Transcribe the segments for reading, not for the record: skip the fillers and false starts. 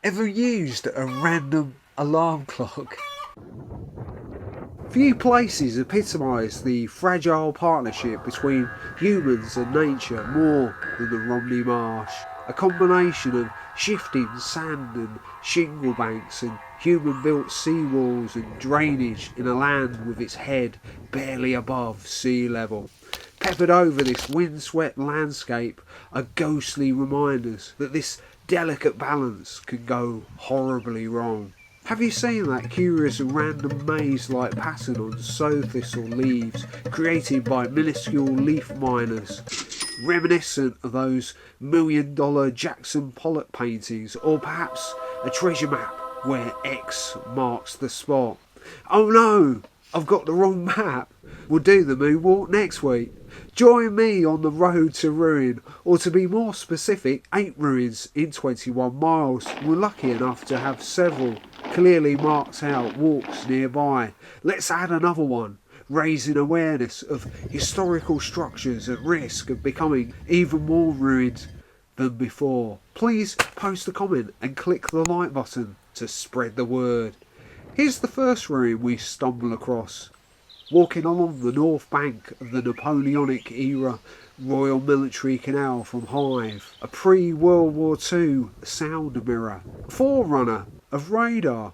Ever used a random alarm clock? Few places epitomise the fragile partnership between humans and nature more than the Romney Marsh. A combination of shifting sand and shingle banks and human-built seawalls and drainage in a land with its head barely above sea level. Peppered over this windswept landscape are ghostly reminders that this delicate balance can go horribly wrong. Have you seen that curious random maze-like pattern on sow thistle leaves created by minuscule leaf miners, reminiscent of those $1,000,000 Jackson Pollock paintings, or perhaps a treasure map where X marks the spot? Oh no, I've got the wrong map. We'll do the moonwalk next week. Join me on the road to ruin, or to be more specific, 8 ruins in 21 miles. We're lucky enough to have several clearly marked out walks nearby. Let's add another one, raising awareness of historical structures at risk of becoming even more ruined than before. Please post a comment and click the like button to spread the word. Here's the first ruin we stumble across. Walking along the north bank of the Napoleonic era Royal Military Canal from Hythe, a pre-World War II sound mirror, forerunner of radar,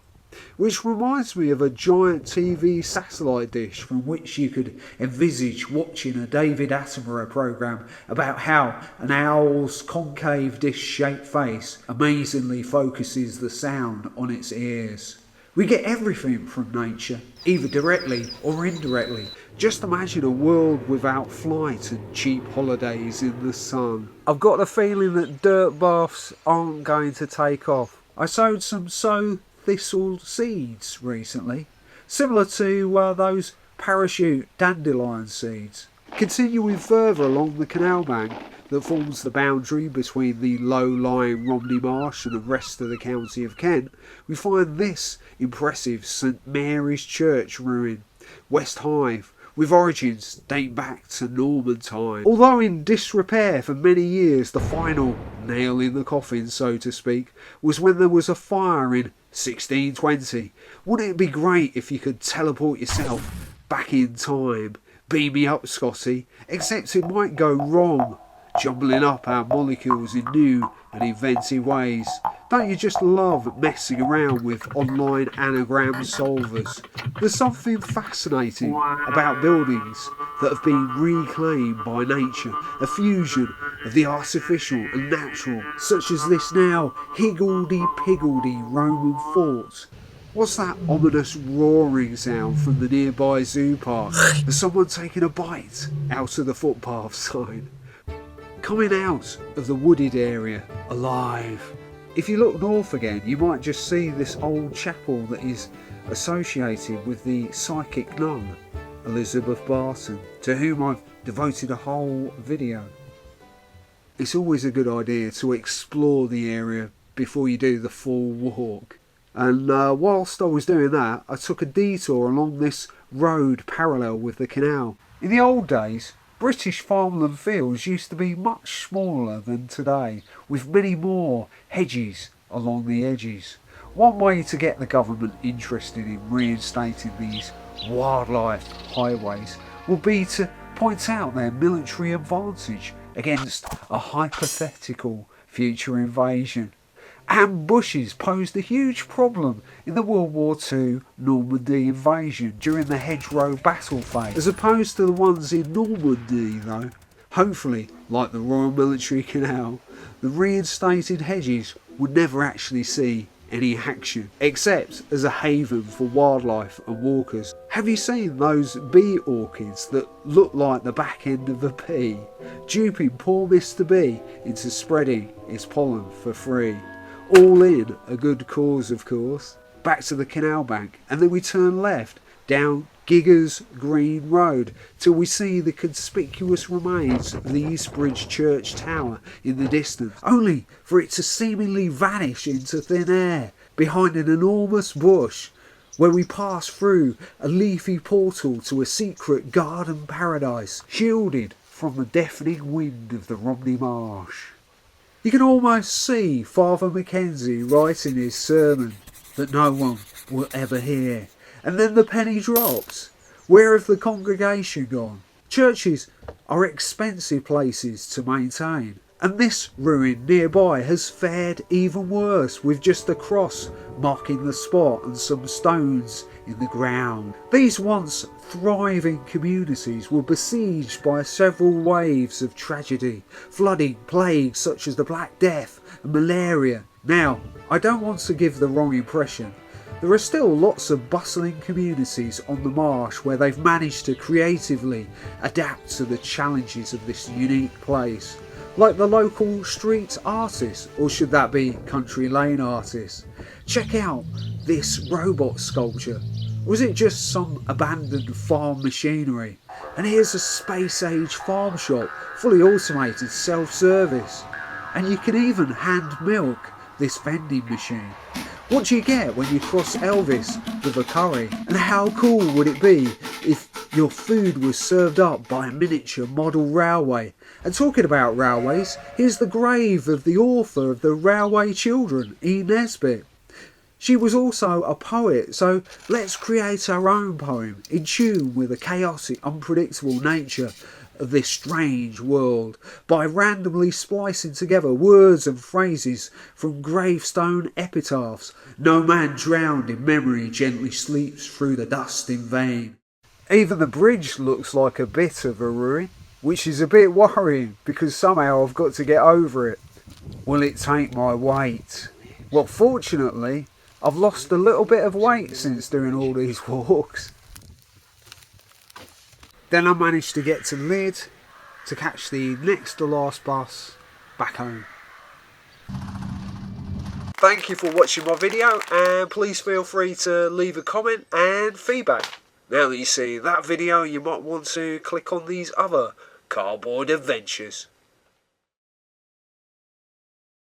which reminds me of a giant TV satellite dish from which you could envisage watching a David Attenborough programme about how an owl's concave dish-shaped face amazingly focuses the sound on its ears. We get everything from nature, either directly or indirectly. Just imagine a world without flight and cheap holidays in the sun. I've got the feeling that dirt baths aren't going to take off. I sowed some sow thistle seeds recently, similar to those parachute dandelion seeds. Continuing further along the canal bank that forms the boundary between the low-lying Romney Marsh and the rest of the county of Kent, we find this impressive St Mary's Church ruin, West Hythe, with origins dating back to Norman time. Although in disrepair for many years, the final nail in the coffin, so to speak, was when there was a fire in 1620. Wouldn't it be great if you could teleport yourself back in time? Beam me up, Scotty, except it might go wrong, jumbling up our molecules in new and inventive ways. Don't you just love messing around with online anagram solvers? There's something fascinating about buildings that have been reclaimed by nature, a fusion of the artificial and natural, such as this now higgledy-piggledy Roman fort. What's that ominous roaring sound from the nearby zoo park? Has someone taken a bite out of the footpath sign? Coming out of the wooded area, alive. If you look north again, you might just see this old chapel that is associated with the psychic nun, Elizabeth Barton, to whom I've devoted a whole video. It's always a good idea to explore the area before you do the full walk. And whilst I was doing that, I took a detour along this road parallel with the canal. In the old days, British farmland fields used to be much smaller than today, with many more hedges along the edges. One way to get the government interested in reinstating these wildlife highways would be to point out their military advantage against a hypothetical future invasion. Ambushes posed a huge problem in the World War II Normandy invasion during the hedgerow battle phase, as opposed to the ones in Normandy though. Hopefully, like the Royal Military Canal, the reinstated hedges would never actually see any action, except as a haven for wildlife and walkers. Have you seen those bee orchids that look like the back end of a pea, duping poor Mr. Bee into spreading its pollen for free? All in a good cause, of course. Back to the canal bank, and then we turn left down Giggers Green Road till we see the conspicuous remains of the Eastbridge church tower in the distance, only for it to seemingly vanish into thin air behind an enormous bush, where we pass through a leafy portal to a secret garden paradise, shielded from the deafening wind of the Romney Marsh. You can almost see Father Mackenzie writing his sermon that no one will ever hear. And then the penny drops. Where have the congregation gone? Churches are expensive places to maintain. And this ruin nearby has fared even worse, with just a cross marking the spot and some stones in the ground. These once thriving communities were besieged by several waves of tragedy, flooding, plagues such as the Black Death and malaria. Now, I don't want to give the wrong impression. There are still lots of bustling communities on the marsh where they've managed to creatively adapt to the challenges of this unique place. Like the local street artists, or should that be country lane artists? Check out this robot sculpture. Was it just some abandoned farm machinery? And here's a space age farm shop, fully automated, self-service. And you can even hand milk this vending machine. What do you get when you cross Elvis with a curry? And how cool would it be if your food was served up by a miniature model railway? And talking about railways, here's the grave of the author of The Railway Children, E. Nesbit. She was also a poet, so let's create our own poem in tune with the chaotic, unpredictable nature of this strange world by randomly splicing together words and phrases from gravestone epitaphs. No man drowned in memory gently sleeps through the dust in vain. Even the bridge looks like a bit of a ruin, which is a bit worrying because somehow I've got to get over it. Will it take my weight? Well, fortunately, I've lost a little bit of weight since doing all these walks. Then I managed to get to Lydd to catch the next to last bus back home. Thank you for watching my video, and please feel free to leave a comment and feedback. Now that you've seen that video, you might want to click on these other cardboard adventures.